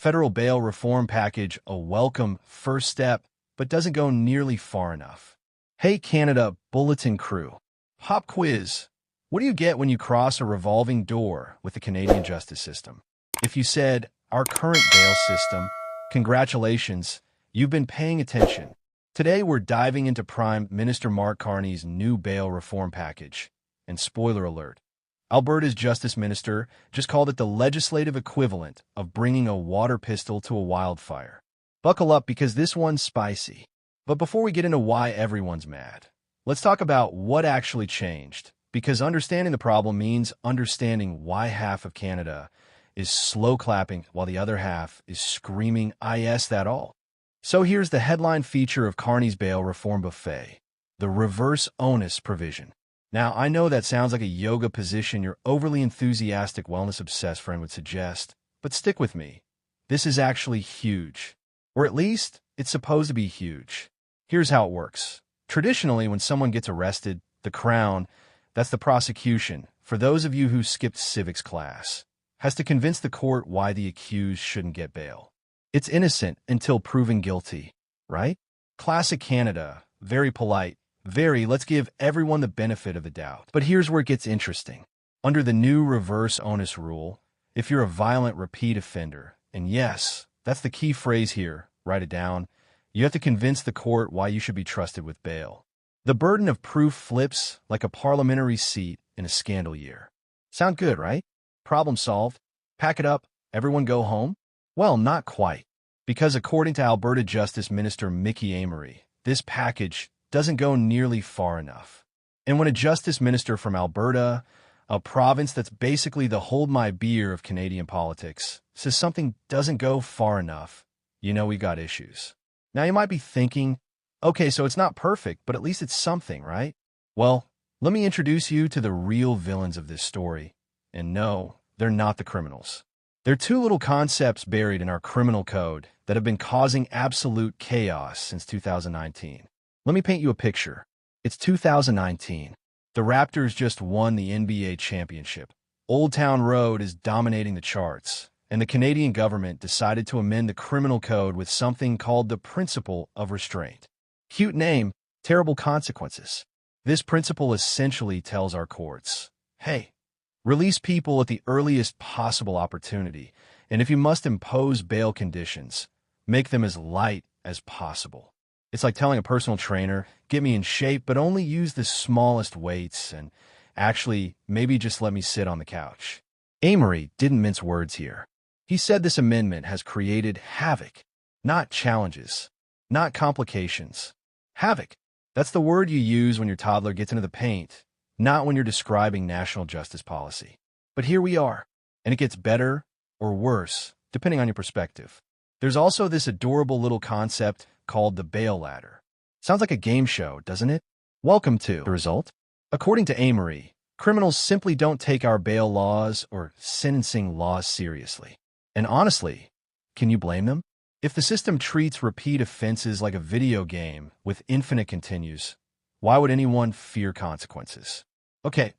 federal bail reform package a welcome first step, but doesn't go nearly far enough. Hey Canada Bulletin crew. Pop quiz. What do you get when you cross a revolving door with the Canadian justice system? If you said, our current bail system, congratulations, you've been paying attention. Today we're diving into Prime Minister Mark Carney's new bail reform package. And spoiler alert, Alberta's Justice Minister just called it the legislative equivalent of bringing a water pistol to a wildfire. Buckle up because this one's spicy. But before we get into why everyone's mad, let's talk about what actually changed, because understanding the problem means understanding why half of Canada is slow clapping while the other half is screaming, "Yes, that all." So here's the headline feature of Carney's bail reform buffet, the reverse onus provision. Now, I know that sounds like a yoga position your overly enthusiastic wellness-obsessed friend would suggest, but stick with me. This is actually huge. Or at least, it's supposed to be huge. Here's how it works. Traditionally, when someone gets arrested, the Crown, that's the prosecution, for those of you who skipped civics class, has to convince the court why the accused shouldn't get bail. It's innocent until proven guilty, right? Classic Canada, very polite, let's give everyone the benefit of the doubt. But here's where it gets interesting. Under the new reverse onus rule, if you're a violent repeat offender, and yes, that's the key phrase here, write it down, you have to convince the court why you should be trusted with bail. The burden of proof flips like a parliamentary seat in a scandal year. Sound good, right? Problem solved. Pack it up, everyone go home? Well, not quite. Because according to Alberta Justice Minister Mickey Amery, this package doesn't go nearly far enough. And when a justice minister from Alberta, a province that's basically the hold my beer of Canadian politics, says something doesn't go far enough, you know we got issues. Now you might be thinking, okay, so it's not perfect, but at least it's something, right? Well, let me introduce you to the real villains of this story. And no, they're not the criminals. There are two little concepts buried in our criminal code that have been causing absolute chaos since 2019. Let me paint you a picture. It's 2019. The Raptors just won the NBA championship. Old Town Road is dominating the charts, and the Canadian government decided to amend the criminal code with something called the principle of restraint. Cute name, terrible consequences. This principle essentially tells our courts, hey, release people at the earliest possible opportunity, and if you must impose bail conditions, make them as light as possible. It's like telling a personal trainer, get me in shape, but only use the smallest weights, and actually, maybe just let me sit on the couch. Amery didn't mince words here. He said this amendment has created havoc, not challenges, not complications. Havoc. That's the word you use when your toddler gets into the paint, not when you're describing national justice policy. But here we are, and it gets better or worse, depending on your perspective. There's also this adorable little concept called the bail ladder. Sounds like a game show, doesn't it? Welcome to the result. According to Amery, criminals simply don't take our bail laws or sentencing laws seriously. And honestly, can you blame them? If the system treats repeat offenses like a video game with infinite continues, why would anyone fear consequences? Okay,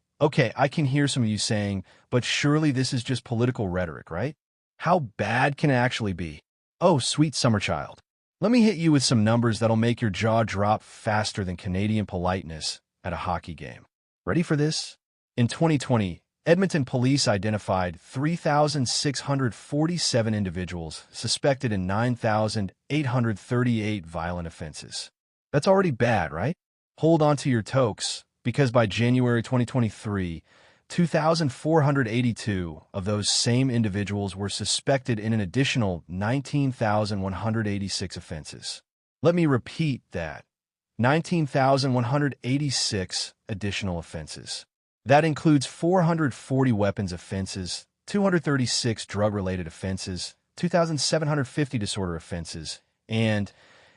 I can hear some of you saying, but surely this is just political rhetoric, right? How bad can it actually be? Oh, sweet summer child. Let me hit you with some numbers that'll make your jaw drop faster than Canadian politeness at a hockey game. Ready for this? In 2020, Edmonton police identified 3,647 individuals suspected in 9,838 violent offenses. That's already bad, right? Hold on to your tokes, because by January 2023, 2,482 of those same individuals were suspected in an additional 19,186 offenses. Let me repeat that. 19,186 additional offenses. That includes 440 weapons offenses, 236 drug-related offenses, 2,750 disorder offenses, and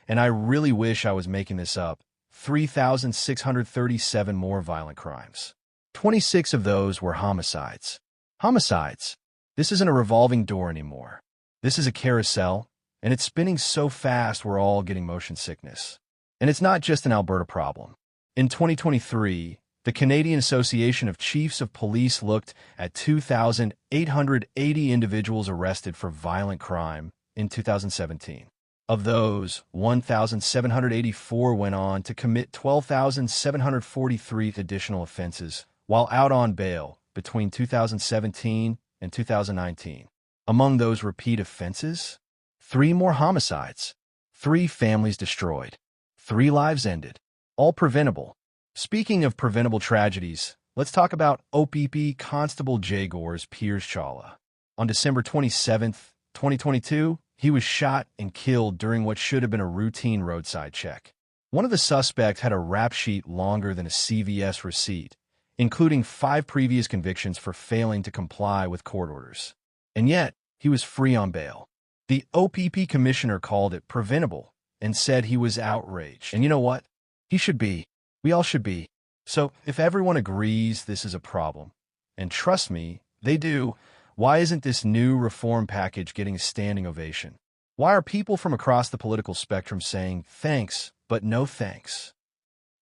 I really wish I was making this up, 3,637 more violent crimes. 26 of those were homicides. Homicides. This isn't a revolving door anymore. This is a carousel, and it's spinning so fast we're all getting motion sickness. And it's not just an Alberta problem. In 2023, the Canadian Association of Chiefs of Police looked at 2,880 individuals arrested for violent crime in 2017. Of those, 1,784 went on to commit 12,743 additional offenses while out on bail between 2017 and 2019. Among those repeat offenses, 3 more homicides, 3 families destroyed, 3 lives ended, all preventable. Speaking of preventable tragedies, let's talk about OPP Constable Jagor's Pierre's Chala. On December 27, 2022, he was shot and killed during what should have been a routine roadside check. One of the suspects had a rap sheet longer than a CVS receipt, including 5 previous convictions for failing to comply with court orders. And yet, he was free on bail. The OPP commissioner called it preventable and said he was outraged. And you know what? He should be. We all should be. So, if everyone agrees this is a problem, and trust me, they do, why isn't this new reform package getting a standing ovation? Why are people from across the political spectrum saying thanks, but no thanks?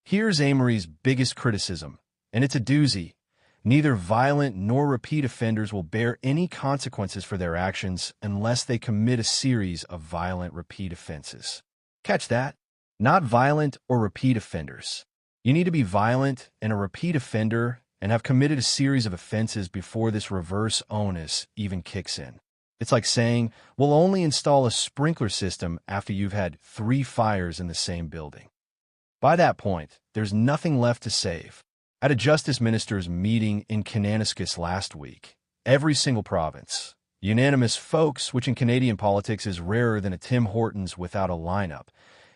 Here's Amery's biggest criticism, and it's a doozy. Neither violent nor repeat offenders will bear any consequences for their actions unless they commit a series of violent repeat offenses. Catch that? Not violent or repeat offenders. You need to be violent and a repeat offender and have committed a series of offenses before this reverse onus even kicks in. It's like saying, we'll only install a sprinkler system after you've had 3 fires in the same building. By that point, there's nothing left to save. At a justice minister's meeting in Kananaskis last week, every single province, unanimous folks, which in Canadian politics is rarer than a Tim Hortons without a lineup,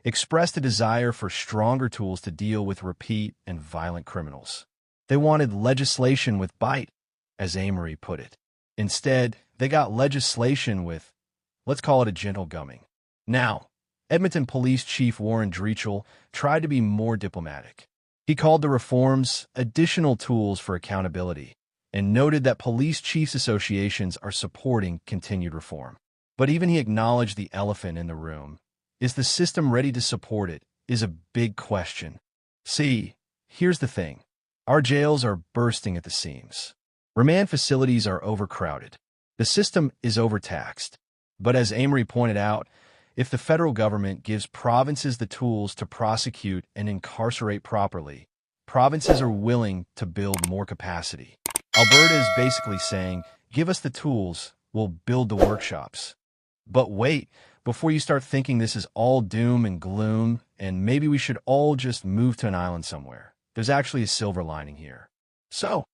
expressed a desire for stronger tools to deal with repeat and violent criminals. They wanted legislation with bite, as Amery put it. Instead, they got legislation with, let's call it a gentle gumming. Now, Edmonton Police Chief Warren Dreichel tried to be more diplomatic. He called the reforms additional tools for accountability and noted that police chiefs associations are supporting continued reform. But even he acknowledged the elephant in the room. Is the system ready to support it? Is a big question. See, here's the thing. Our jails are bursting at the seams. Remand facilities are overcrowded. The system is overtaxed. But as Amery pointed out, if the federal government gives provinces the tools to prosecute and incarcerate properly, provinces are willing to build more capacity. Alberta is basically saying, give us the tools, we'll build the workshops. But wait, before you start thinking this is all doom and gloom, and maybe we should all just move to an island somewhere, there's actually a silver lining here. So,